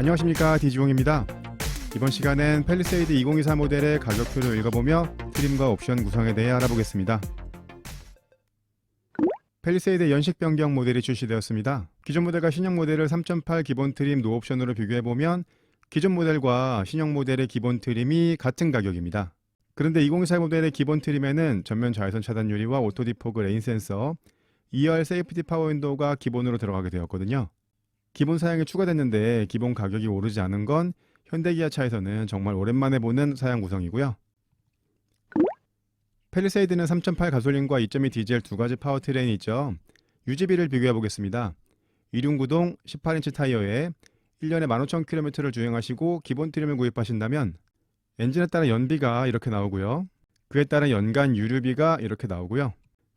안녕하십니까, 디지용입니다. 이번 시간엔 팰리세이드 2024 모델의 가격표를 읽어보며 트림과 옵션 구성에 대해 알아보겠습니다. 팰리세이드 연식 변경 모델이 출시되었습니다. 기존 모델과 신형 모델을 3.8 기본 트림 노옵션으로 비교해보면 기존 모델과 신형 모델의 기본 트림이 같은 가격입니다. 그런데 2024 모델의 기본 트림에는 전면 자외선 차단 유리와 오토 디포그 레인 센서, 2열 세이프티 파워 윈도우가 기본으로 들어가게 되었거든요. 기본 사양이 추가됐는데 기본 가격이 오르지 않은 건 현대기아차에서는 정말 오랜만에 보는 사양 구성이고요. 팰리세이드는 3.8 가솔린과 2.2 디젤 두 가지 파워트레인이 있죠. 유지비를 비교해 보겠습니다. 2륜구동 18인치 타이어에 1년에 15,000km를 주행하시고 기본 트림을 구입하신다면 엔진에 따른 연비가 이렇게 나오고요. 그에 따른 연간 유류비가 이렇게 나오고요.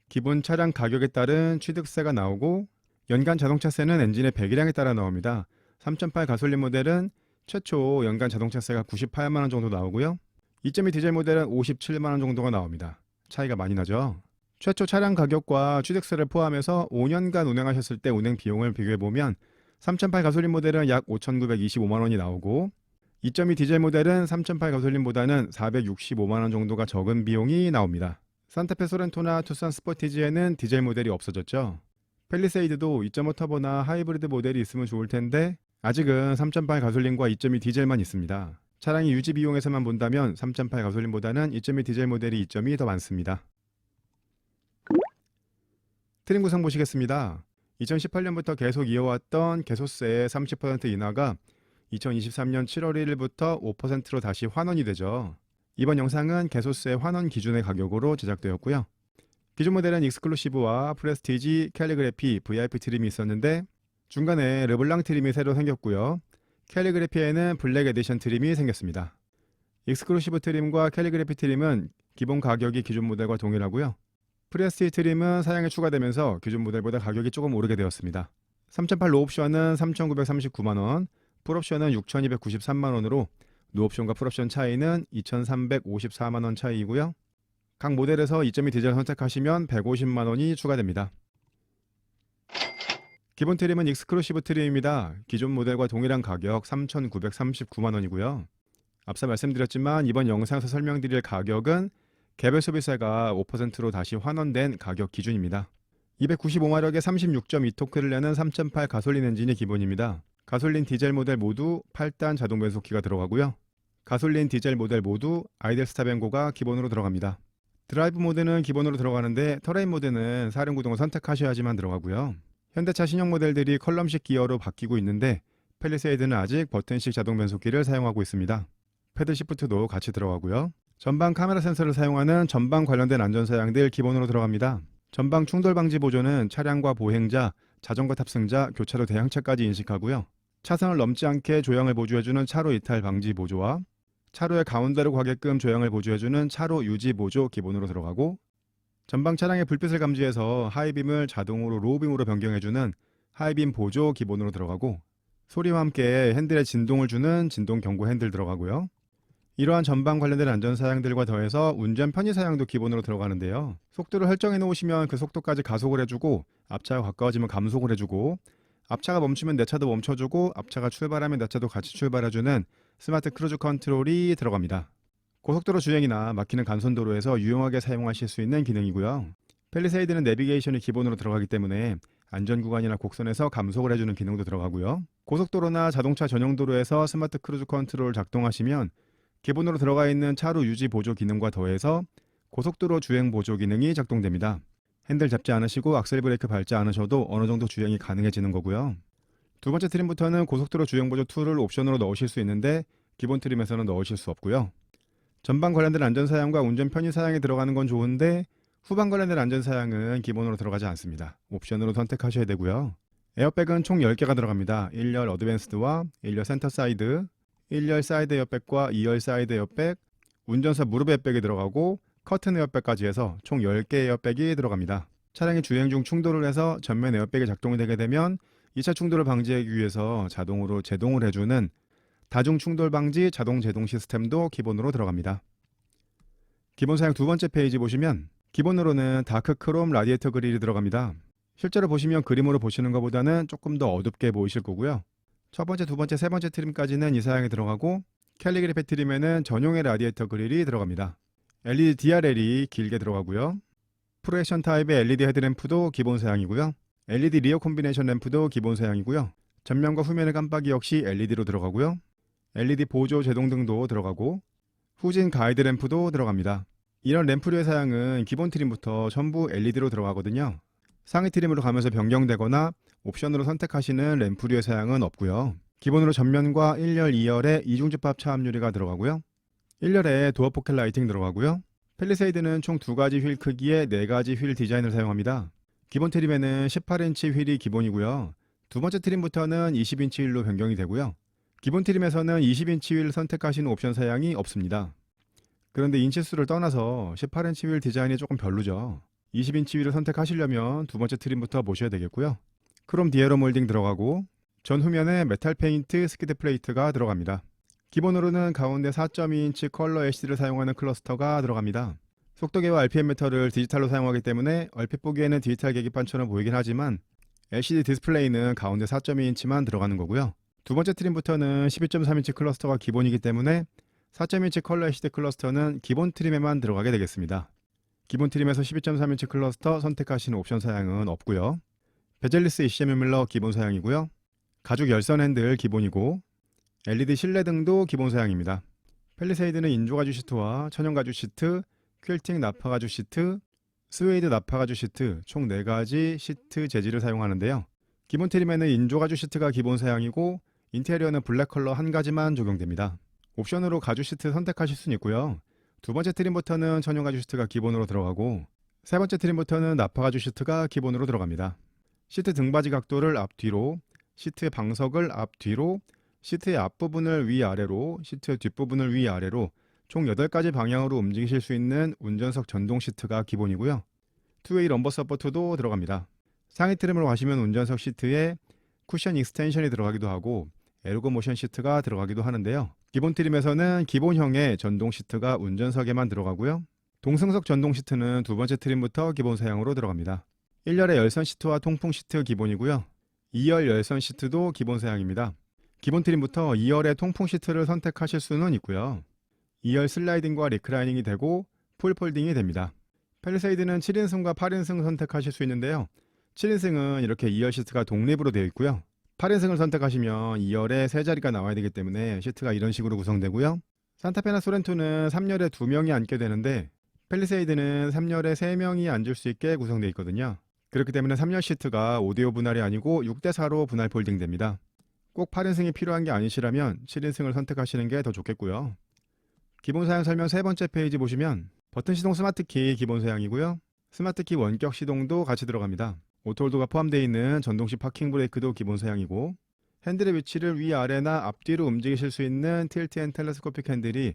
기본 차량 가격에 따른 취득세가 나오고 연간 자동차세는 엔진의 배기량에 따라 나옵니다. 3.8 가솔린 모델은 최초 연간 자동차세가 98만원 정도 나오고요. 2.2 디젤 모델은 57만원 정도가 나옵니다. 차이가 많이 나죠. 최초 차량 가격과 취득세를 포함해서 5년간 운행하셨을 때 운행 비용을 비교해보면 3.8 가솔린 모델은 약 5,925만원이 나오고 2.2 디젤 모델은 3.8 가솔린보다는 465만원 정도가 적은 비용이 나옵니다. 산타페 소렌토나 투싼 스포티지에는 디젤 모델이 없어졌죠. 팰리세이드도 2.5 터보나 하이브리드 모델이 있으면 좋을 텐데 아직은 3.8 가솔린과 2.2 디젤만 있습니다. 차량의 유지 비용에서만 본다면 3.8 가솔린보다는 2.2 디젤 모델이 2.2 더 많습니다. 트림 구성 보시겠습니다. 2018년부터 계속 이어왔던 개소세 30% 인하가 2023년 7월 1일부터 5%로 다시 환원이 되죠. 이번 영상은 개소세 환원 기준의 가격으로 제작되었고요. 기존 모델은 익스클루시브와 프레스티지, 캘리그래피, VIP 트림이 있었는데 중간에 르블랑 트림이 새로 생겼고요. 캘리그래피에는 블랙 에디션 트림이 생겼습니다. 익스클루시브 트림과 캘리그래피 트림은 기본 가격이 기존 모델과 동일하고요. 프레스티지 트림은 사양에 추가되면서 기존 모델보다 가격이 조금 오르게 되었습니다. 3.8 노옵션은 3,939만원, 풀옵션은 6,293만원으로 노옵션과 풀옵션 차이는 2,354만원 차이이고요. 각 모델에서 2.2 디젤 선택하시면 150만원이 추가됩니다. 기본 트림은 익스클루시브 트림입니다. 기존 모델과 동일한 가격 3,939만원이고요. 앞서 말씀드렸지만 이번 영상에서 설명드릴 가격은 개별 소비세가 5%로 다시 환원된 가격 기준입니다. 295마력의 36.2토크를 내는 3.8 가솔린 엔진이 기본입니다. 가솔린 디젤 모델 모두 8단 자동 변속기가 들어가고요. 가솔린 디젤 모델 모두 아이델 스탑앤고가 기본으로 들어갑니다. 드라이브 모드는 기본으로 들어가는데 터레인 모드는 사륜구동을 선택하셔야지만 들어가고요. 현대차 신형 모델들이 컬럼식 기어로 바뀌고 있는데 팰리세이드는 아직 버튼식 자동 변속기를 사용하고 있습니다. 패들 시프트도 같이 들어가고요. 전방 카메라 센서를 사용하는 전방 관련된 안전사양들 기본으로 들어갑니다. 전방 충돌 방지 보조는 차량과 보행자, 자전거 탑승자, 교차로 대형차까지 인식하고요. 차선을 넘지 않게 조향을 보조해주는 차로 이탈 방지 보조와 차로의 가운데로 가게끔 조향을 보조해주는 차로 유지 보조 기본으로 들어가고 전방 차량의 불빛을 감지해서 하이빔을 자동으로 로우빔으로 변경해주는 하이빔 보조 기본으로 들어가고 소리와 함께 핸들에 진동을 주는 진동 경고 핸들 들어가고요. 이러한 전방 관련된 안전사양들과 더해서 운전 편의사양도 기본으로 들어가는데요. 속도를 설정해 놓으시면 그 속도까지 가속을 해주고 앞차가 가까워지면 감속을 해주고 앞차가 멈추면 내 차도 멈춰주고 앞차가 출발하면 내 차도 같이 출발해주는 스마트 크루즈 컨트롤이 들어갑니다. 고속도로 주행이나 막히는 간선도로에서 유용하게 사용하실 수 있는 기능이고요. 팰리세이드는 내비게이션이 기본으로 들어가기 때문에 안전구간이나 곡선에서 감속을 해주는 기능도 들어가고요. 고속도로나 자동차 전용 도로에서 스마트 크루즈 컨트롤을 작동하시면 기본으로 들어가 있는 차로 유지 보조 기능과 더해서 고속도로 주행 보조 기능이 작동됩니다. 핸들 잡지 않으시고 악셀 브레이크 밟지 않으셔도 어느 정도 주행이 가능해지는 거고요. 두 번째 트림부터는 고속도로 주행 보조 툴을 옵션으로 넣으실 수 있는데 기본 트림에서는 넣으실 수 없고요. 전방 관련된 안전사양과 운전 편의사양이 들어가는 건 좋은데 후방 관련된 안전사양은 기본으로 들어가지 않습니다. 옵션으로 선택하셔야 되고요. 에어백은 총 10개가 들어갑니다. 1열 어드밴스드와 1열 센터 사이드, 1열 사이드 에어백과 2열 사이드 에어백, 운전사 무릎 에어백이 들어가고 커튼 에어백까지 해서 총 10개 에어백이 들어갑니다. 차량이 주행 중 충돌을 해서 전면 에어백이 작동이 되게 되면 2차 충돌을 방지하기 위해서 자동으로 제동을 해주는 다중 충돌 방지 자동 제동 시스템도 기본으로 들어갑니다. 기본 사양 두 번째 페이지 보시면 기본으로는 다크 크롬 라디에이터 그릴이 들어갑니다. 실제로 보시면 그림으로 보시는 것보다는 조금 더 어둡게 보이실 거고요. 첫 번째, 두 번째, 세 번째 트림까지는 이 사양이 들어가고 캘리그래피 트림에는 전용의 라디에이터 그릴이 들어갑니다. LED DRL이 길게 들어가고요. 프로젝션 타입의 LED 헤드램프도 기본 사양이고요. LED 리어 콤비네이션 램프도 기본 사양이고요. 전면과 후면의 깜빡이 역시 LED로 들어가고요. LED 보조 제동등도 들어가고 후진 가이드 램프도 들어갑니다. 이런 램프류의 사양은 기본 트림부터 전부 LED로 들어가거든요. 상위 트림으로 가면서 변경되거나 옵션으로 선택하시는 램프류의 사양은 없고요. 기본으로 전면과 1열, 2열에 이중집합 차압 유리가 들어가고요. 1열에 도어 포켓 라이팅 들어가고요. 팰리세이드는 총 2가지 휠 크기의 4가지 휠 디자인을 사용합니다. 기본 트림에는 18인치 휠이 기본이고요. 두 번째 트림부터는 20인치 휠로 변경이 되고요. 기본 트림에서는 20인치 휠 선택하시는 옵션 사양이 없습니다. 그런데 인치수를 떠나서 18인치 휠 디자인이 조금 별로죠. 20인치 휠을 선택하시려면 두 번째 트림부터 보셔야 되겠고요. 크롬 디에로 몰딩 들어가고 전 후면에 메탈 페인트 스키드 플레이트가 들어갑니다. 기본으로는 가운데 4.2인치 컬러 LCD를 사용하는 클러스터가 들어갑니다. 속도계와 RPM 미터를 디지털로 사용하기 때문에 얼핏 보기에는 디지털 계기판처럼 보이긴 하지만 LCD 디스플레이는 가운데 4.2인치만 들어가는 거고요. 두 번째 트림부터는 12.3인치 클러스터가 기본이기 때문에 4.2인치 컬러 LCD 클러스터는 기본 트림에만 들어가게 되겠습니다. 기본 트림에서 12.3인치 클러스터 선택하시는 옵션 사양은 없고요. 베젤리스 ECM 유밀러 기본 사양이고요. 가죽 열선 핸들 기본이고 LED 실내등도 기본 사양입니다. 팰리세이드는 인조가죽 시트와 천연가죽 시트, 퀼팅 나파가죽 시트, 스웨이드 나파가죽 시트 총 4가지 시트 재질을 사용하는데요. 기본 트림에는 인조가죽 시트가 기본 사양이고 인테리어는 블랙 컬러 한 가지만 적용됩니다. 옵션으로 가죽 시트 선택하실 수는 있고요. 두 번째 트림부터는 천연가죽 시트가 기본으로 들어가고 세 번째 트림부터는 나파가죽 시트가 기본으로 들어갑니다. 시트 등받이 각도를 앞뒤로, 시트의 방석을 앞뒤로, 시트의 앞부분을 위아래로, 시트의 뒷부분을 위아래로 총 8가지 방향으로 움직이실 수 있는 운전석 전동 시트가 기본이고요. 투웨이 럼버 서포트도 들어갑니다. 상위 트림으로 가시면 운전석 시트에 쿠션 익스텐션이 들어가기도 하고 에르고 모션 시트가 들어가기도 하는데요. 기본 트림에서는 기본형의 전동 시트가 운전석에만 들어가고요. 동승석 전동 시트는 두 번째 트림부터 기본 사양으로 들어갑니다. 1열의 열선 시트와 통풍 시트 기본이고요. 2열 열선 시트도 기본 사양입니다. 기본 트림부터 2열의 통풍 시트를 선택하실 수는 있고요. 2열 슬라이딩과 리클라이닝이 되고 풀 폴딩이 됩니다. 팰리세이드는 7인승과 8인승 선택하실 수 있는데요. 7인승은 이렇게 2열 시트가 독립으로 되어 있고요. 8인승을 선택하시면 2열에 3자리가 나와야 되기 때문에 시트가 이런 식으로 구성되고요. 산타페나 소렌토는 3열에 2명이 앉게 되는데 팰리세이드는 3열에 3명이 앉을 수 있게 구성되어 있거든요. 그렇기 때문에 3열 시트가 오디오 분할이 아니고 6대4로 분할 폴딩됩니다. 꼭 8인승이 필요한 게 아니시라면 7인승을 선택하시는 게 더 좋겠고요. 기본 사양 설명 세 번째 페이지 보시면 버튼 시동 스마트키 기본 사양이고요. 스마트키 원격 시동도 같이 들어갑니다. 오토홀더가 포함되어 있는 전동식 파킹 브레이크도 기본 사양이고 핸들의 위치를 위아래나 앞뒤로 움직이실 수 있는 틸트 앤 텔레스코픽 핸들이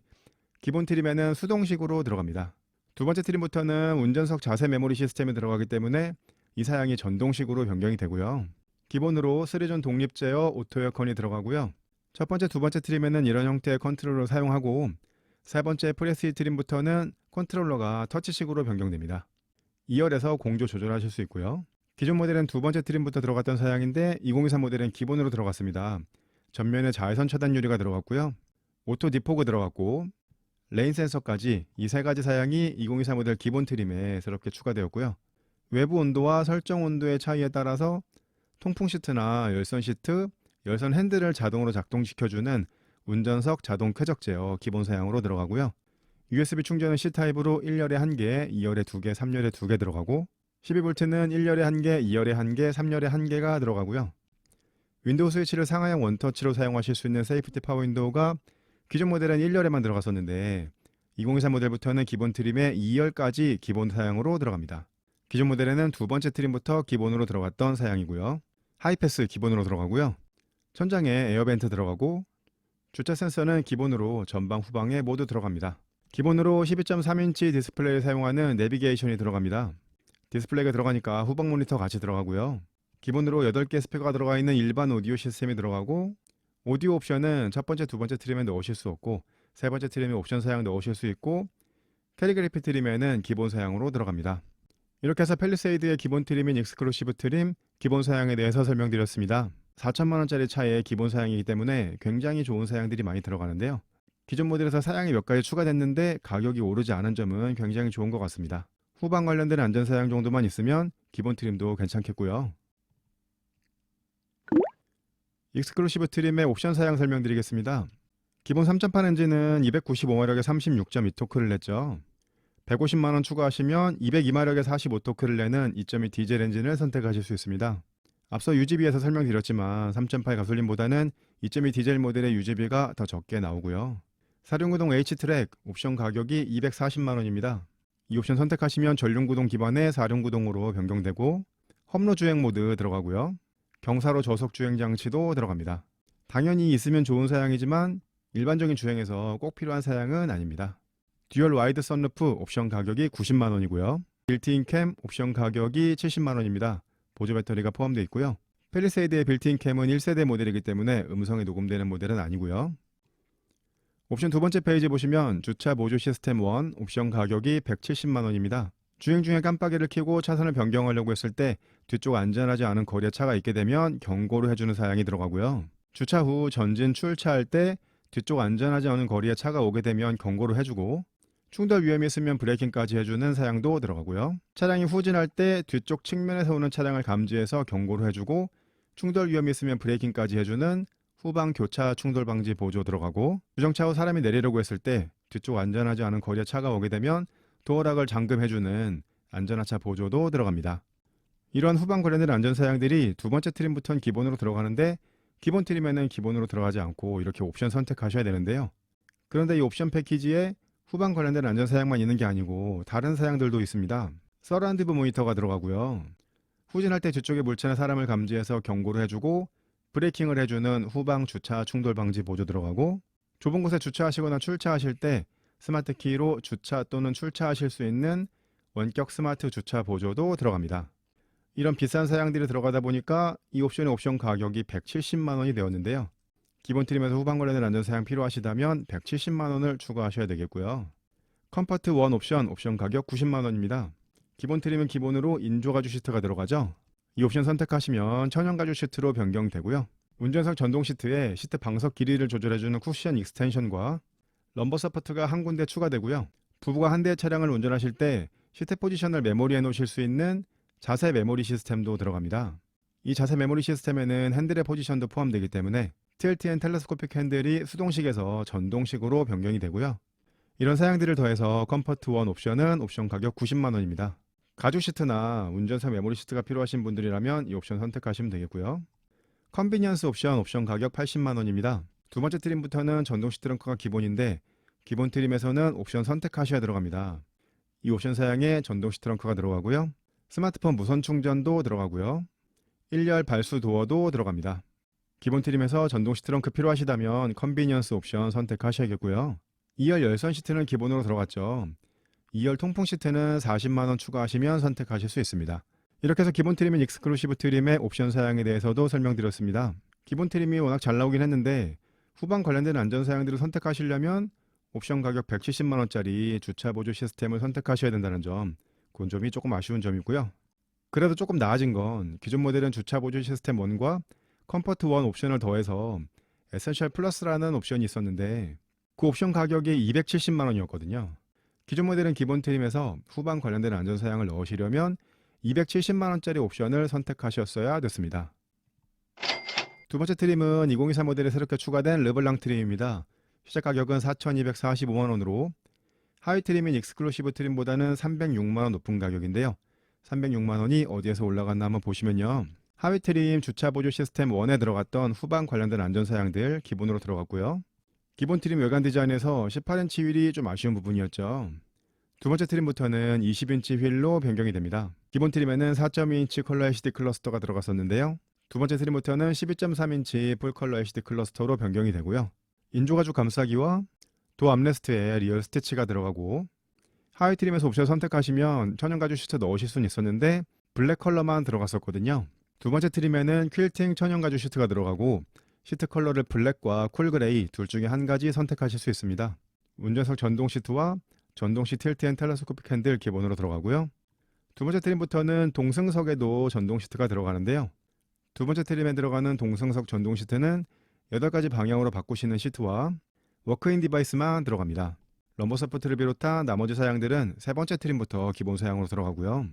기본 트림에는 수동식으로 들어갑니다. 두 번째 트림부터는 운전석 자세 메모리 시스템이 들어가기 때문에 이 사양이 전동식으로 변경이 되고요. 기본으로 3존 독립 제어 오토 에어컨이 들어가고요. 첫 번째, 두 번째 트림에는 이런 형태의 컨트롤러를 사용하고 세 번째 프레스 트림부터는 컨트롤러가 터치식으로 변경됩니다. 2열에서 공조 조절하실 수 있고요. 기존 모델은 두 번째 트림부터 들어갔던 사양인데 2023 모델은 기본으로 들어갔습니다. 전면에 자외선 차단 유리가 들어갔고요. 오토 디포그 들어갔고 레인 센서까지 이 3가지 사양이 2024 모델 기본 트림에 새롭게 추가되었고요. 외부 온도와 설정 온도의 차이에 따라서 통풍 시트나 열선 시트, 열선 핸들을 자동으로 작동시켜주는 운전석 자동 쾌적 제어 기본 사양으로 들어가고요. USB 충전은 C타입으로 1열에 1개, 2열에 2개, 3열에 2개 들어가고 12V는 1열에 1개, 2열에 1개, 3열에 1개가 들어가고요. 윈도우 스위치를 상하형 원터치로 사용하실 수 있는 세이프티 파워 윈도우가 기존 모델은 1열에만 들어갔었는데 2023 모델부터는 기본 트림에 2열까지 기본 사양으로 들어갑니다. 기존 모델에는 두 번째 트림부터 기본으로 들어갔던 사양이고요. 하이패스 기본으로 들어가고요. 천장에 에어벤트 들어가고 주차 센서는 기본으로 전방 후방에 모두 들어갑니다. 기본으로 12.3인치 디스플레이를 사용하는 내비게이션이 들어갑니다. 디스플레이가 들어가니까 후방 모니터 같이 들어가고요. 기본으로 8개 스피커가 들어가 있는 일반 오디오 시스템이 들어가고 오디오 옵션은 첫 번째, 두 번째 트림에 넣으실 수 없고 세 번째 트림에 옵션 사양 넣으실 수 있고 캘리그래피 트림에는 기본 사양으로 들어갑니다. 이렇게 해서 팰리세이드의 기본 트림인 익스클루시브 트림 기본 사양에 대해서 설명드렸습니다. 4천만 원짜리 차의 기본 사양이기 때문에 굉장히 좋은 사양들이 많이 들어가는데요. 기존 모델에서 사양이 몇 가지 추가됐는데 가격이 오르지 않은 점은 굉장히 좋은 것 같습니다. 후방 관련된 안전사양 정도만 있으면 기본 트림도 괜찮겠고요. 익스클루시브 트림의 옵션 사양 설명드리겠습니다. 기본 3.8 엔진은 295마력에 36.2토크를 냈죠. 150만원 추가하시면 202마력에 45토크를 내는 2.2 디젤 엔진을 선택하실 수 있습니다. 앞서 유지비에서 설명드렸지만 3.8 가솔린보다는 2.2 디젤 모델의 유지비가 더 적게 나오고요. 4륜구동 H트랙 옵션 가격이 240만원입니다. 이 옵션 선택하시면 전륜구동 기반의 4륜구동으로 변경되고 험로 주행 모드 들어가고요. 경사로 저속 주행 장치도 들어갑니다. 당연히 있으면 좋은 사양이지만 일반적인 주행에서 꼭 필요한 사양은 아닙니다. 듀얼 와이드 선루프 옵션 가격이 90만원이고요. 빌트인 캠 옵션 가격이 70만원입니다. 보조 배터리가 포함되어 있고요. 펠리세이드의 빌트인 캠은 1세대 모델이기 때문에 음성이 녹음되는 모델은 아니고요. 옵션 두 번째 페이지 보시면 주차 보조 시스템 1 옵션 가격이 170만원입니다. 주행 중에 깜빡이를 켜고 차선을 변경하려고 했을 때 뒤쪽 안전하지 않은 거리에 차가 있게 되면 경고를 해주는 사양이 들어가고요. 주차 후 전진 출차할 때 뒤쪽 안전하지 않은 거리에 차가 오게 되면 경고를 해주고 충돌 위험이 있으면 브레이킹까지 해주는 사양도 들어가고요. 차량이 후진할 때 뒤쪽 측면에서 오는 차량을 감지해서 경고를 해주고 충돌 위험이 있으면 브레이킹까지 해주는 후방 교차 충돌 방지 보조 들어가고 주정차 후 사람이 내리려고 했을 때 뒤쪽 안전하지 않은 거리에 차가 오게 되면 도어락을 잠금해주는 안전하차 보조도 들어갑니다. 이런 후방 관련된 안전사양들이 두 번째 트림부터는 기본으로 들어가는데 기본 트림에는 기본으로 들어가지 않고 이렇게 옵션 선택하셔야 되는데요. 그런데 이 옵션 패키지에 후방 관련된 안전사양만 있는 게 아니고 다른 사양들도 있습니다. 서라운드 뷰 모니터가 들어가고요. 후진할 때 뒤쪽에 물체나 사람을 감지해서 경고를 해주고 브레이킹을 해주는 후방 주차 충돌 방지 보조 들어가고 좁은 곳에 주차하시거나 출차하실 때 스마트 키로 주차 또는 출차하실 수 있는 원격 스마트 주차 보조도 들어갑니다. 이런 비싼 사양들이 들어가다 보니까 이 옵션의 옵션 가격이 170만원이 되었는데요. 기본 트림에서 후방 관련된 안전사양 필요하시다면 170만원을 추가하셔야 되겠고요. 컴포트 1 옵션 가격 90만원입니다. 기본 트림은 기본으로 인조가죽 시트가 들어가죠. 이 옵션 선택하시면 천연가죽 시트로 변경되고요. 운전석 전동 시트에 시트 방석 길이를 조절해주는 쿠션 익스텐션과 럼버 서포트가 한 군데 추가되고요. 부부가 한 대의 차량을 운전하실 때 시트 포지션을 메모리해 놓으실 수 있는 자세 메모리 시스템도 들어갑니다. 이 자세 메모리 시스템에는 핸들의 포지션도 포함되기 때문에 틸트 앤 텔레스코픽 핸들이 수동식에서 전동식으로 변경이 되고요. 이런 사양들을 더해서 컴포트 1 옵션은 옵션 가격 90만원입니다. 가죽 시트나 운전석 메모리 시트가 필요하신 분들이라면 이 옵션 선택하시면 되겠고요. 컨비니언스 옵션 가격 80만원입니다. 두 번째 트림부터는 전동 시트 트렁크가 기본인데 기본 트림에서는 옵션 선택하셔야 들어갑니다. 이 옵션 사양에 전동 시트 트렁크가 들어가고요. 스마트폰 무선 충전도 들어가고요. 1열 발수 도어도 들어갑니다. 기본 트림에서 전동 시트 트렁크 필요하시다면 컨비니언스 옵션 선택하셔야겠고요. 2열 열선 시트는 기본으로 들어갔죠. 2열 통풍 시트는 40만원 추가하시면 선택하실 수 있습니다. 이렇게 해서 기본 트림인 익스클루시브 트림의 옵션 사양에 대해서도 설명드렸습니다. 기본 트림이 워낙 잘 나오긴 했는데 후방 관련된 안전 사양들을 선택하시려면 옵션 가격 170만원짜리 주차 보조 시스템을 선택하셔야 된다는 점, 그런 점이 조금 아쉬운 점이고요. 그래도 조금 나아진 건 기존 모델은 주차 보조 시스템 1과 컴포트 1 옵션을 더해서 에센셜 플러스라는 옵션이 있었는데 그 옵션 가격이 270만원이었거든요. 기존 모델은 기본 트림에서 후방 관련된 안전 사양을 넣으시려면 270만원짜리 옵션을 선택하셨어야 됐습니다. 두 번째 트림은 2024 모델에 새롭게 추가된 르블랑 트림입니다. 시작 가격은 4,245만원으로 하위 트림인 익스클루시브 트림보다는 306만원 높은 가격인데요. 306만원이 어디에서 올라갔나 한번 보시면요. 하위 트림 주차 보조 시스템 1에 들어갔던 후방 관련된 안전 사양들 기본으로 들어갔고요. 기본 트림 외관 디자인에서 18인치 휠이 좀 아쉬운 부분이었죠. 두 번째 트림부터는 20인치 휠로 변경이 됩니다. 기본 트림에는 4.2인치 컬러 HD 클러스터가 들어갔었는데요. 두 번째 트림부터는 12.3인치 풀 컬러 HD 클러스터로 변경이 되고요. 인조가죽 감싸기와 도어 암레스트에 리얼 스티치가 들어가고 하위 트림에서 옵션 선택하시면 천연가죽 시트 넣으실 수는 있었는데 블랙 컬러만 들어갔었거든요. 두 번째 트림에는 퀼팅 천연가죽 시트가 들어가고 시트 컬러를 블랙과 쿨그레이 둘 중에 한 가지 선택하실 수 있습니다. 운전석 전동 시트와 전동시 틸트 앤 텔레스코픽 핸들 기본으로 들어가고요. 두 번째 트림부터는 동승석에도 전동 시트가 들어가는데요. 두 번째 트림에 들어가는 동승석 전동 시트는 8가지 방향으로 바꾸시는 시트와 워크인 디바이스만 들어갑니다. 럼버 서포트를 비롯한 나머지 사양들은 세 번째 트림부터 기본 사양으로 들어가고요.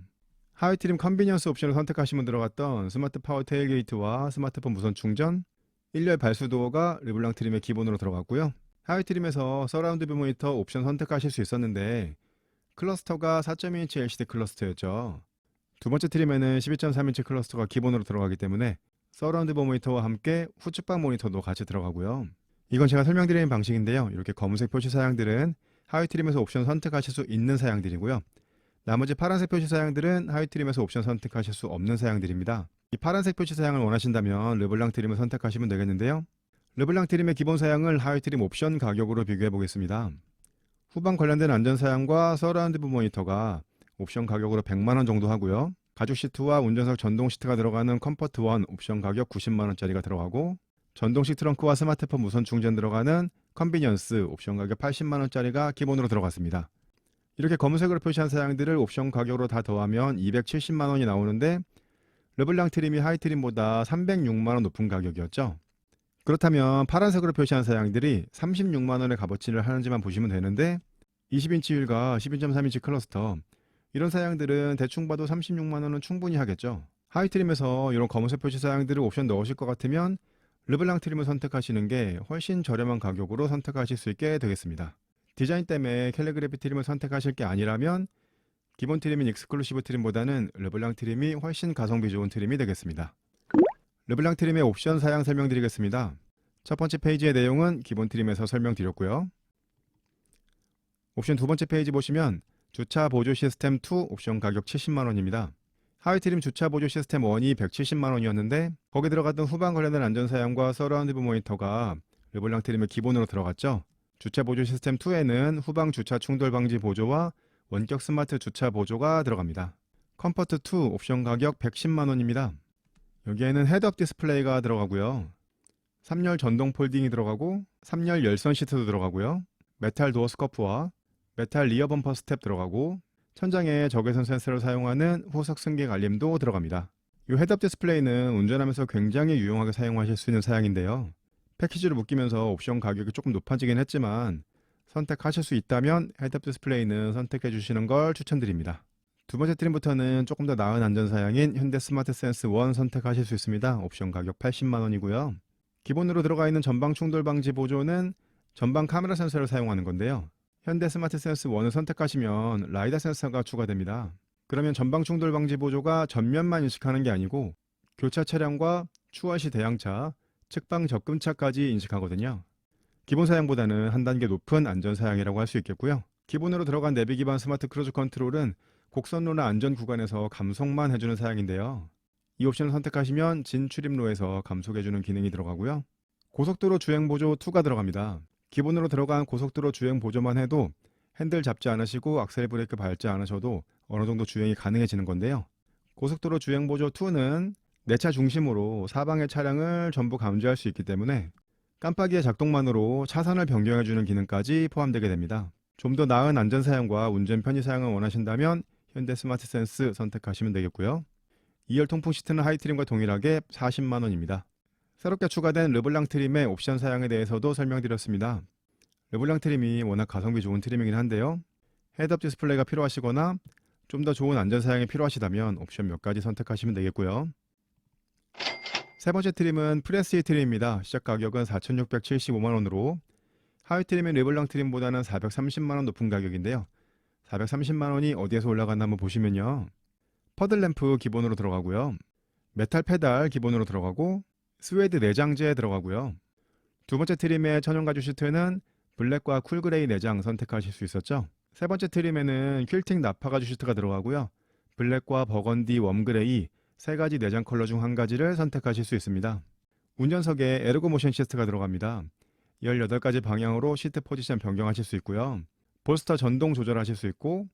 하위 트림 컨비니언스 옵션을 선택하시면 들어갔던 스마트 파워 테일게이트와 스마트폰 무선 충전, 1열 발수 도어가 르블랑 트림의 기본으로 들어갔고요. 하위 트림에서 서라운드 뷰 모니터 옵션 선택하실 수 있었는데 클러스터가 4.2인치 LCD 클러스터였죠. 두 번째 트림에는 12.3인치 클러스터가 기본으로 들어가기 때문에 서라운드 뷰 모니터와 함께 후측방 모니터도 같이 들어가고요. 이건 제가 설명드리는 방식인데요. 이렇게 검은색 표시 사양들은 하위 트림에서 옵션 선택하실 수 있는 사양들이고요. 나머지 파란색 표시 사양들은 하위 트림에서 옵션 선택하실 수 없는 사양들입니다. 이 파란색 표시 사양을 원하신다면 르블랑 트림을 선택하시면 되겠는데요. 르블랑 트림의 기본 사양을 하위 트림 옵션 가격으로 비교해 보겠습니다. 후방 관련된 안전 사양과 서라운드 뷰 모니터가 옵션 가격으로 100만원 정도 하고요. 가죽 시트와 운전석 전동 시트가 들어가는 컴포트 1 옵션 가격 90만원짜리가 들어가고, 전동식 트렁크와 스마트폰 무선 충전 들어가는 컨비니언스 옵션 가격 80만원짜리가 기본으로 들어갔습니다. 이렇게 검은색으로 표시한 사양들을 옵션 가격으로 다 더하면 270만원이 나오는데 르블랑 트림이 하위 트림보다 306만원 높은 가격이었죠. 그렇다면 파란색으로 표시한 사양들이 36만원의 값어치를 하는지만 보시면 되는데 20인치 휠과 12.3인치 클러스터, 이런 사양들은 대충 봐도 36만원은 충분히 하겠죠. 하위 트림에서 이런 검은색 표시 사양들을 옵션 넣으실 것 같으면 르블랑 트림을 선택하시는 게 훨씬 저렴한 가격으로 선택하실 수 있게 되겠습니다. 디자인 때문에 캘리그래피 트림을 선택하실 게 아니라면 기본 트림인 익스클루시브 트림보다는 르블랑 트림이 훨씬 가성비 좋은 트림이 되겠습니다. 르블랑 트림의 옵션 사양 설명드리겠습니다. 첫 번째 페이지의 내용은 기본 트림에서 설명드렸고요. 옵션 두 번째 페이지 보시면 주차 보조 시스템 2 옵션 가격 70만원입니다. 하위 트림 주차 보조 시스템 1이 170만원이었는데 거기 들어갔던 후방 관련된 안전 사양과 서라운드 뷰 모니터가 르블랑 트림의 기본으로 들어갔죠. 주차 보조 시스템 2에는 후방 주차 충돌 방지 보조와 원격 스마트 주차 보조가 들어갑니다. 컴포트 2 옵션 가격 110만원입니다. 여기에는 헤드업 디스플레이가 들어가고요. 3열 전동 폴딩이 들어가고 3열 열선 시트도 들어가고요. 메탈 도어 스커프와 메탈 리어 범퍼 스텝 들어가고 천장에 적외선 센서를 사용하는 후석 승객 알림도 들어갑니다. 이 헤드업 디스플레이는 운전하면서 굉장히 유용하게 사용하실 수 있는 사양인데요. 패키지로 묶이면서 옵션 가격이 조금 높아지긴 했지만 선택하실 수 있다면 헤드업 디스플레이는 선택해 주시는 걸 추천드립니다. 두 번째 트림부터는 조금 더 나은 안전 사양인 현대 스마트 센스 1 선택하실 수 있습니다. 옵션 가격 80만원이고요. 기본으로 들어가 있는 전방 충돌 방지 보조는 전방 카메라 센서를 사용하는 건데요. 현대 스마트 센스 1을 선택하시면 라이다 센서가 추가됩니다. 그러면 전방 충돌 방지 보조가 전면만 인식하는 게 아니고 교차 차량과 추월시 대항차, 측방 접근차까지 인식하거든요. 기본 사양보다는 한 단계 높은 안전 사양이라고 할 수 있겠고요. 기본으로 들어간 내비 기반 스마트 크루즈 컨트롤은 곡선로나 안전 구간에서 감속만 해주는 사양인데요. 이 옵션을 선택하시면 진출입로에서 감속해주는 기능이 들어가고요. 고속도로 주행 보조 2가 들어갑니다. 기본으로 들어간 고속도로 주행 보조만 해도 핸들 잡지 않으시고 악셀 브레이크 밟지 않으셔도 어느 정도 주행이 가능해지는 건데요. 고속도로 주행 보조 2는 내 차 중심으로 사방의 차량을 전부 감지할 수 있기 때문에 깜빡이의 작동만으로 차선을 변경해주는 기능까지 포함되게 됩니다. 좀 더 나은 안전 사양과 운전 편의 사양을 원하신다면 현대 스마트 센스 선택하시면 되겠고요. 2열 통풍 시트는 하위 트림과 동일하게 40만원입니다. 새롭게 추가된 르블랑 트림의 옵션 사양에 대해서도 설명드렸습니다. 르블랑 트림이 워낙 가성비 좋은 트림이긴 한데요. 헤드업 디스플레이가 필요하시거나 좀 더 좋은 안전 사양이 필요하시다면 옵션 몇 가지 선택하시면 되겠고요. 세 번째 트림은 프레스이 트림입니다. 시작 가격은 4,675만원으로 하위 트림인 르블랑 트림보다는 430만원 높은 가격인데요. 430만원이 어디에서 올라갔나 한번 보시면요. 퍼들램프 기본으로 들어가고요. 메탈 페달 기본으로 들어가고 스웨이드 내장재 들어가고요. 두 번째 트림의 천연 가죽 시트는 블랙과 쿨그레이 내장 선택하실 수 있었죠. 세 번째 트림에는 퀼팅 나파 가죽 시트가 들어가고요. 블랙과 버건디, 웜그레이 세 가지 내장 컬러 중 한 가지를 선택하실 수 있습니다. 운전석에 에르고 모션 시트가 들어갑니다. 18가지 방향으로 시트 포지션 변경하실 수 있고요. 볼스터 전동 조절하실 수 있고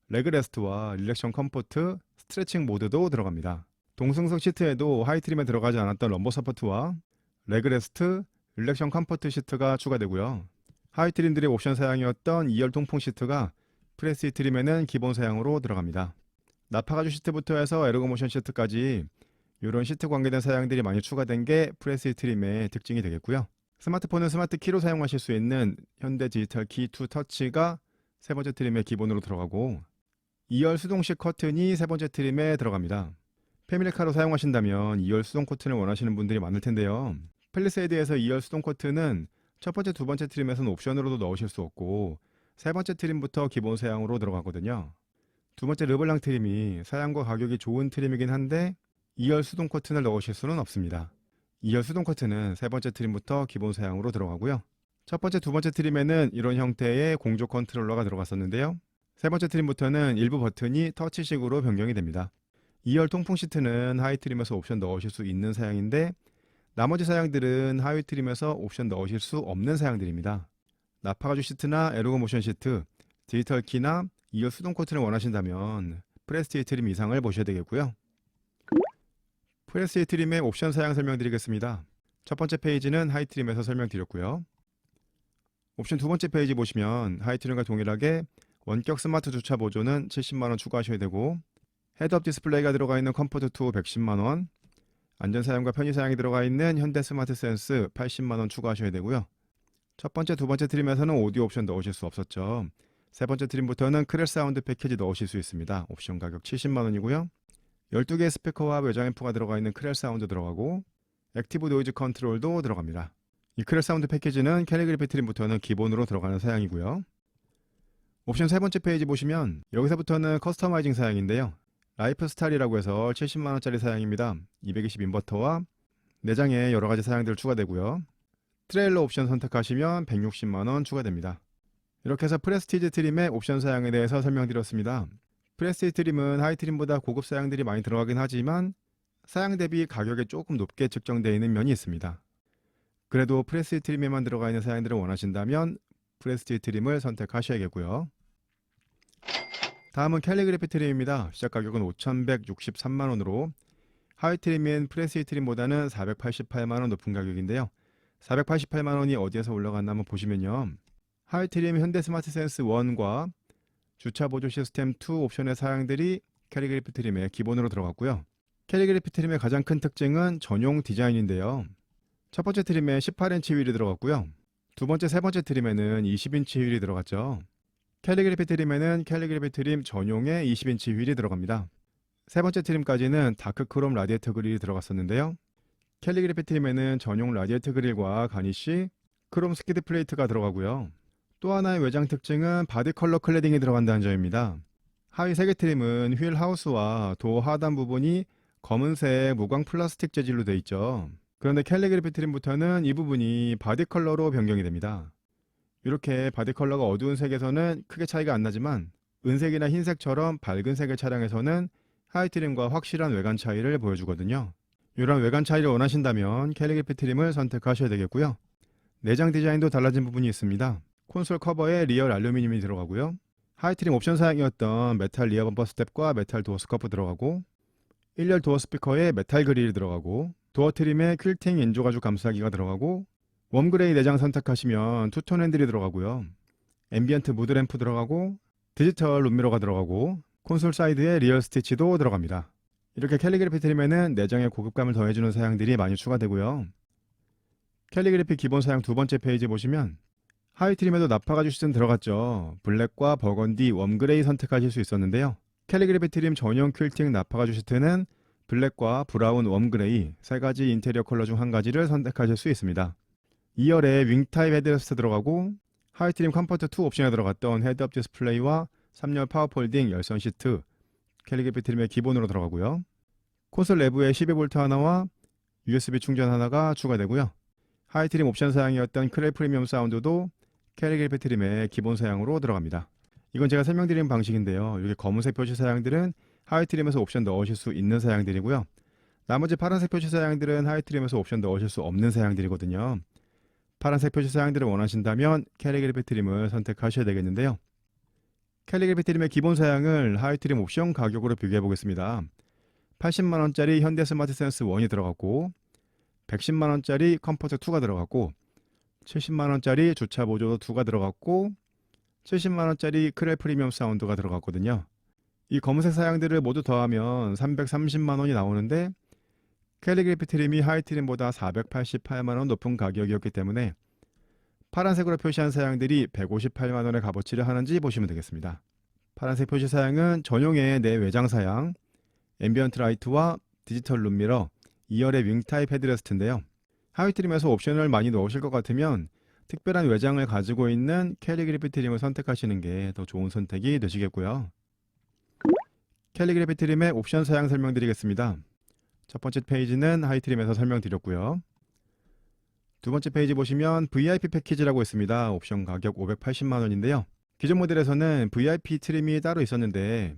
레그레스트와 릴렉션 컴포트, 스트레칭 모드도 들어갑니다. 동승석 시트에도 하위 트림에 들어가지 않았던 럼버 서포트와 레그레스트, 릴렉션 컴포트 시트가 추가되고요. 하위 트림들의 옵션 사양이었던 2열 통풍 시트가 프레스 트림에는 기본 사양으로 들어갑니다. 나파 가죽 시트부터 해서 에르고모션 시트까지 이런 시트 관계된 사양들이 많이 추가된 게 프레스티 트림의 특징이 되겠고요. 스마트폰은 스마트 키로 사용하실 수 있는 현대 디지털 키 투 터치가 세 번째 트림의 기본으로 들어가고 2열 수동식 커튼이 세 번째 트림에 들어갑니다. 패밀리카로 사용하신다면 2열 수동 커튼을 원하시는 분들이 많을 텐데요. 팰리세이드에서 2열 수동 커튼은 첫 번째, 두 번째 트림에서는 옵션으로도 넣으실 수 없고 세 번째 트림부터 기본 사양으로 들어가거든요. 두 번째 르블랑 트림이 사양과 가격이 좋은 트림이긴 한데 2열 수동 커튼을 넣으실 수는 없습니다. 2열 수동 커튼은 세 번째 트림부터 기본 사양으로 들어가고요. 첫 번째, 두 번째 트림에는 이런 형태의 공조 컨트롤러가 들어갔었는데요. 세 번째 트림부터는 일부 버튼이 터치식으로 변경이 됩니다. 2열 통풍 시트는 하위 트림에서 옵션 넣으실 수 있는 사양인데 나머지 사양들은 하위 트림에서 옵션 넣으실 수 없는 사양들입니다. 나파가죽 시트나 에르고 모션 시트, 디지털 키나 2열 수동 커튼을 원하신다면 프레스티 트림 이상을 보셔야 되겠고요. 프레스티 트림의 옵션 사양 설명드리겠습니다. 첫 번째 페이지는 하위 트림에서 설명드렸고요. 옵션 두 번째 페이지 보시면 하위 트림과 동일하게 원격 스마트 주차 보조는 70만원 추가하셔야 되고 헤드업 디스플레이가 들어가 있는 컴포트 2 110만원, 안전사양과 편의사양이 들어가 있는 현대 스마트 센스 80만원 추가하셔야 되고요. 첫 번째, 두 번째 트림에서는 오디오 옵션 넣으실 수 없었죠. 세 번째 트림부터는 크레 사운드 패키지 넣으실 수 있습니다. 옵션 가격 70만원이고요. 12개의 스피커와 외장 앰프가 들어가 있는 크레 사운드 들어가고 액티브 노이즈 컨트롤도 들어갑니다. 이 크레 사운드 패키지는 캘리그래피 트림부터는 기본으로 들어가는 사양이고요. 옵션 세 번째 페이지 보시면 여기서부터는 커스터마이징 사양인데요. 라이프 스타일이라고 해서 70만원짜리 사양입니다. 220 인버터와 내장에 여러가지 사양들 추가되고요. 트레일러 옵션 선택하시면 160만원 추가됩니다. 이렇게 해서 프레스티지 트림의 옵션 사양에 대해서 설명드렸습니다. 프레스티지 트림은 하이 트림보다 고급 사양들이 많이 들어가긴 하지만 사양 대비 가격이 조금 높게 측정되어 있는 면이 있습니다. 그래도 프레스티지 트림에만 들어가 있는 사양들을 원하신다면 프레스티지 트림을 선택하셔야겠고요. 다음은 캘리그래피 트림입니다. 시작 가격은 5,163만원으로 하위 트림인 프레스티지 트림보다는 488만원 높은 가격인데요. 488만원이 어디에서 올라갔나 한번 보시면요. 하위 트림 현대 스마트 센스 1과 주차 보조 시스템 2 옵션의 사양들이 캘리그래피 트림에 기본으로 들어갔고요. 캘리그래피 트림의 가장 큰 특징은 전용 디자인인데요. 첫 번째 트림에 18인치 휠이 들어갔고요. 두 번째, 세 번째 트림에는 20인치 휠이 들어갔죠. 캘리그래피 트림에는 캘리그래피 트림 전용의 20인치 휠이 들어갑니다. 세 번째 트림까지는 다크 크롬 라디에이터 그릴이 들어갔었는데요. 캘리그래피 트림에는 전용 라디에이터 그릴과 가니쉬, 크롬 스키드 플레이트가 들어가고요. 또 하나의 외장 특징은 바디 컬러 클래딩이 들어간다는 점입니다. 하위 3개 트림은 휠 하우스와 도어 하단 부분이 검은색 무광 플라스틱 재질로 되어 있죠. 그런데 캘리그래피 트림부터는 이 부분이 바디 컬러로 변경이 됩니다. 이렇게 바디 컬러가 어두운 색에서는 크게 차이가 안 나지만 은색이나 흰색처럼 밝은 색의 차량에서는 하위 트림과 확실한 외관 차이를 보여주거든요. 이런 외관 차이를 원하신다면 캘리그래피 트림을 선택하셔야 되겠고요. 내장 디자인도 달라진 부분이 있습니다. 콘솔 커버에 리얼 알루미늄이 들어가고요. 하위 트림 옵션 사양이었던 메탈 리어 범퍼 스텝과 메탈 도어 스커프 들어가고 1열 도어 스피커에 메탈 그릴이 들어가고 도어 트림에 퀼팅 인조 가죽 감싸기가 들어가고 웜그레이 내장 선택하시면 투톤 핸들이 들어가고요. 앰비언트 무드 램프 들어가고 디지털 룸미러가 들어가고 콘솔 사이드에 리얼 스티치도 들어갑니다. 이렇게 캘리그래피 트림에는 내장의 고급감을 더해주는 사양들이 많이 추가되고요. 캘리그래피 기본 사양 두 번째 페이지 보시면 하위 트림에도 나파가죽 시트는 들어갔죠. 블랙과 버건디, 웜그레이 선택하실 수 있었는데요. 캘리그래피 트림 전용 퀼팅 나파가죽 시트는 블랙과 브라운, 웜그레이 세 가지 인테리어 컬러 중 한 가지를 선택하실 수 있습니다. 2열에 윙 타입 헤드레스트 들어가고 하위 트림 컴포트 2 옵션에 들어갔던 헤드업 디스플레이와 3열 파워 폴딩 열선 시트 캘리그래피 트림의 기본으로 들어가고요. 콘솔 내부에 12V 하나와 USB 충전 하나가 추가되고요. 하위 트림 옵션 사양이었던 크레 프리미엄 사운드도 캘리그래피 트림의 기본 사양으로 들어갑니다. 이건 제가 설명드리는 방식인데요. 이렇게 검은색 표시 사양들은 하위 트림에서 옵션 넣으실 수 있는 사양들이고요. 나머지 파란색 표시 사양들은 하위 트림에서 옵션 넣으실 수 없는 사양들이거든요. 파란색 표시 사양들을 원하신다면 캘리그래피 트림을 선택하셔야 되겠는데요. 캘리그래피 트림의 기본 사양을 하위 트림 옵션 가격으로 비교해 보겠습니다. 80만원짜리 현대 스마트 센스 1이 들어갔고 110만원짜리 컴포트 2가 들어갔고 70만원짜리 주차 보조 2가 들어갔고 70만원짜리 크레 프리미엄 사운드가 들어갔거든요. 이 검은색 사양들을 모두 더하면 330만원이 나오는데 캘리그래피 트림이 하이 트림보다 488만원 높은 가격이었기 때문에 파란색으로 표시한 사양들이 158만원의 값어치를 하는지 보시면 되겠습니다. 파란색 표시 사양은 전용의 내외장 사양, 앰비언트 라이트와 디지털 룸미러, 2열의 윙 타입 헤드레스트인데요. 하위 트림에서 옵션을 많이 넣으실 것 같으면 특별한 외장을 가지고 있는 캘리그래피 트림을 선택하시는 게 더 좋은 선택이 되시겠고요. 캘리그래피 트림의 옵션 사양 설명드리겠습니다. 첫 번째 페이지는 하이 트림에서 설명드렸고요. 두 번째 페이지 보시면 VIP 패키지라고 있습니다. 옵션 가격 580만원인데요. 기존 모델에서는 VIP 트림이 따로 있었는데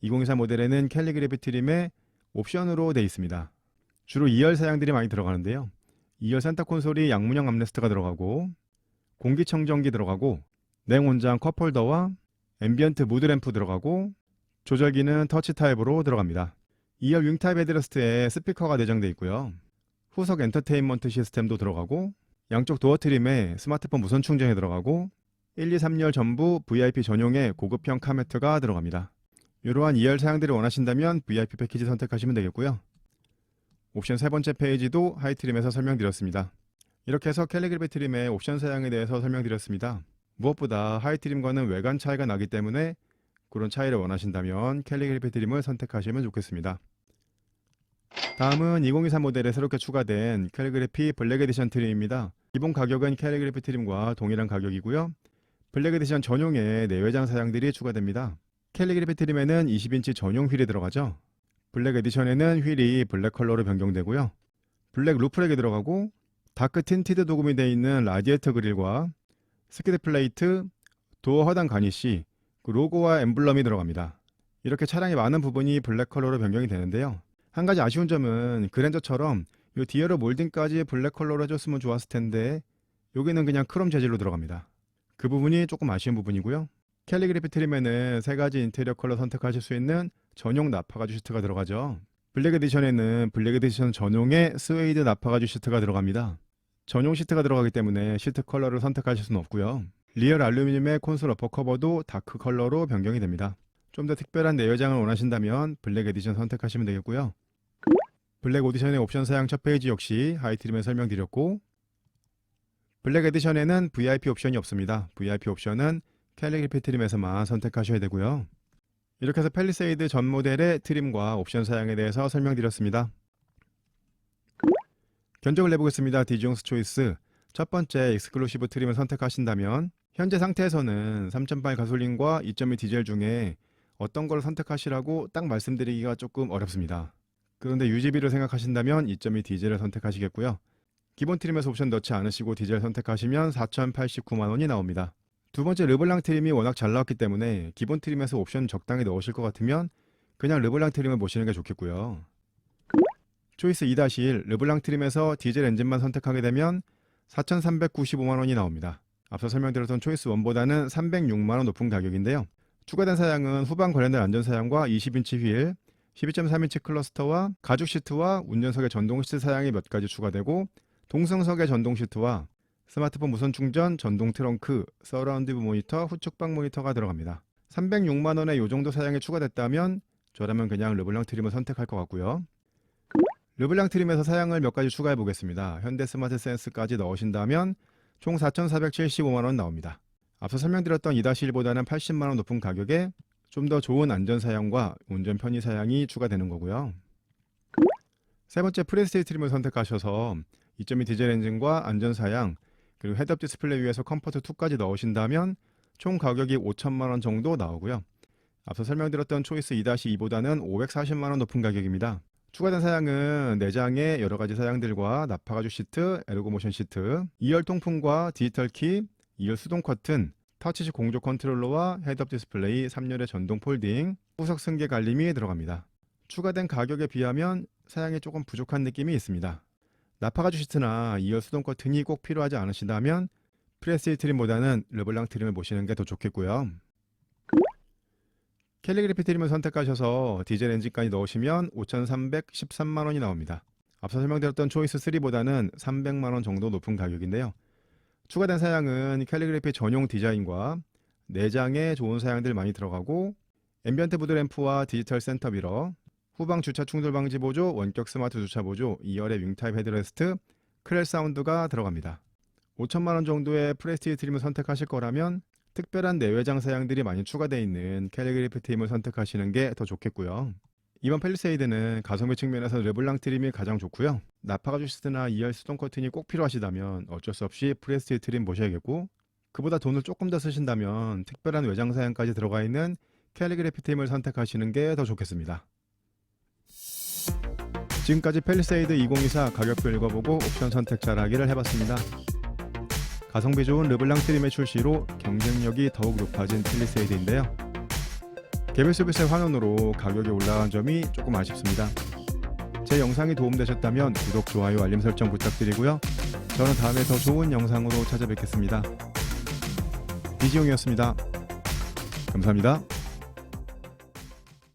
2024 모델에는 캘리그래피 트림의 옵션으로 되어 있습니다. 주로 2열 사양들이 많이 들어가는데요. 2열 센터 콘솔이 양문형 암레스트가 들어가고 공기청정기 들어가고 냉온장 컵홀더와 앰비언트 무드 램프 들어가고 조절기는 터치 타입으로 들어갑니다. 2열 윙 타입 헤드레스트에 스피커가 내장되어 있고요. 후석 엔터테인먼트 시스템도 들어가고 양쪽 도어 트림에 스마트폰 무선 충전이 들어가고 1, 2, 3열 전부 VIP 전용의 고급형 카메트가 들어갑니다. 이러한 2열 사양들을 원하신다면 VIP 패키지 선택하시면 되겠고요. 옵션 세 번째 페이지도 하이 트림에서 설명드렸습니다. 이렇게 해서 캘리그래피 트림의 옵션 사양에 대해서 설명드렸습니다. 무엇보다 하이 트림과는 외관 차이가 나기 때문에 그런 차이를 원하신다면 캘리그래피 트림을 선택하시면 좋겠습니다. 다음은 2023 모델에 새롭게 추가된 캘리그래피 블랙 에디션 트림입니다. 기본 가격은 캘리그래피 트림과 동일한 가격이고요. 블랙 에디션 전용의 내외장 사양들이 추가됩니다. 캘리그래피 트림에는 20인치 전용 휠이 들어가죠. 블랙 에디션에는 휠이 블랙 컬러로 변경되고요. 블랙 루프렉이 들어가고 다크 틴티드 도금이 되어 있는 라디에이터 그릴과 스키드 플레이트, 도어 하단 가니쉬, 로고와 엠블럼이 들어갑니다. 이렇게 차량의 많은 부분이 블랙 컬러로 변경이 되는데요. 한 가지 아쉬운 점은 그랜저처럼 이 디어러 몰딩까지 블랙 컬러로 해줬으면 좋았을 텐데 여기는 그냥 크롬 재질로 들어갑니다. 그 부분이 조금 아쉬운 부분이고요. 캘리그래피 트림에는 세 가지 인테리어 컬러 선택하실 수 있는 전용 나파가죽 시트가 들어가죠. 블랙 에디션에는 블랙 에디션 전용의 스웨이드 나파가죽 시트가 들어갑니다. 전용 시트가 들어가기 때문에 시트 컬러를 선택하실 수는 없고요. 리얼 알루미늄의 콘솔 어퍼 커버도 다크 컬러로 변경이 됩니다. 좀 더 특별한 내외장을 원하신다면 블랙 에디션 선택하시면 되겠고요. 블랙 오디션의 옵션 사양 첫 페이지 역시 하이 트림에 설명드렸고 블랙 에디션에는 VIP 옵션이 없습니다. VIP 옵션은 캘리그래피 트림에서만 선택하셔야 되고요. 이렇게 해서 팰리세이드 전 모델의 트림과 옵션 사양에 대해서 설명드렸습니다. 견적을 내보겠습니다. 디지용스 초이스 첫 번째 익스클루시브 트림을 선택하신다면 현재 상태에서는 3.8 가솔린과 2.2 디젤 중에 어떤 걸 선택하시라고 딱 말씀드리기가 조금 어렵습니다. 그런데 유지비를 생각하신다면 2.2 디젤을 선택하시겠고요. 기본 트림에서 옵션 넣지 않으시고 디젤 선택하시면 4,089만원이 나옵니다. 두 번째 르블랑 트림이 워낙 잘 나왔기 때문에 기본 트림에서 옵션 적당히 넣으실 것 같으면 그냥 르블랑 트림을 보시는 게 좋겠고요. 초이스 2-1 르블랑 트림에서 디젤 엔진만 선택하게 되면 4,395만원이 나옵니다. 앞서 설명드렸던 초이스 1보다는 306만원 높은 가격인데요. 추가된 사양은 후방 관련된 안전사양과 20인치 휠, 12.3인치 클러스터와 가죽 시트와 운전석의 전동 시트 사양이 몇 가지 추가되고 동승석의 전동 시트와 스마트폰 무선 충전, 전동 트렁크, 서라운드 모니터, 후측방 모니터가 들어갑니다. 306만원의 이 정도 사양이 추가됐다면 저라면 그냥 르블랑 트림을 선택할 것 같고요. 르블랑 트림에서 사양을 몇 가지 추가해 보겠습니다. 현대 스마트 센스까지 넣으신다면 총 4,475만원 나옵니다. 앞서 설명드렸던 2-1보다는 80만원 높은 가격에 좀 더 좋은 안전 사양과 운전 편의 사양이 추가되는 거고요. 세 번째 프레스테이 트림을 선택하셔서 2.2 디젤 엔진과 안전 사양 그리고 헤드업 디스플레이 위에서 컴포트 2까지 넣으신다면 총 가격이 5천만원 정도 나오고요. 앞서 설명드렸던 초이스 2-2보다는 540만원 높은 가격입니다. 추가된 사양은 내장의 여러가지 사양들과 나파가죽 시트, 에르고모션 시트, 2열 통풍과 디지털 키, 2열 수동 커튼, 터치식 공조 컨트롤러와 헤드업 디스플레이, 3열의 전동 폴딩, 후석 승계 갈림이 들어갑니다. 추가된 가격에 비하면 사양이 조금 부족한 느낌이 있습니다. 나파가죽 시트나 2열 수동 커튼이 꼭 필요하지 않으시다면 프레스테이 트림보다는 르블랑 트림을 보시는 게 더 좋겠고요. 캘리그래피 트림을 선택하셔서 디젤 엔진까지 넣으시면 5,313만원이 나옵니다. 앞서 설명드렸던 초이스 3보다는 300만원 정도 높은 가격인데요. 추가된 사양은 캘리그래피 전용 디자인과 내장에 좋은 사양들 많이 들어가고 앰비언트 무드 램프와 디지털 센터 미러, 후방 주차 충돌 방지 보조, 원격 스마트 주차 보조, 2열의 윙타입 헤드레스트, 크렐 사운드가 들어갑니다. 5천만 원 정도의 프레스티지 트림을 선택하실 거라면 특별한 내외장 사양들이 많이 추가되어 있는 캘리그래피 트림을 선택하시는 게 더 좋겠고요. 이번 팰리세이드는 가성비 측면에서 르블랑 트림이 가장 좋고요. 나파가 주시스나 2열 수동 커튼이 꼭 필요하시다면 어쩔 수 없이 프레스티지 트림 보셔야겠고, 그보다 돈을 조금 더 쓰신다면 특별한 외장 사양까지 들어가 있는 캘리그래피 트림을 선택하시는 게 더 좋겠습니다. 지금까지 팰리세이드 2024 가격표 읽어보고 옵션 선택 잘하기를 해봤습니다. 가성비 좋은 르블랑 트림의 출시로 경쟁력이 더욱 높아진 팰리세이드인데요. 개별 서비스의 환원으로 가격이 올라간 점이 조금 아쉽습니다. 제 영상이 도움되셨다면 구독, 좋아요, 알림 설정 부탁드리고요. 저는 다음에 더 좋은 영상으로 찾아뵙겠습니다. 이지용이었습니다. 감사합니다.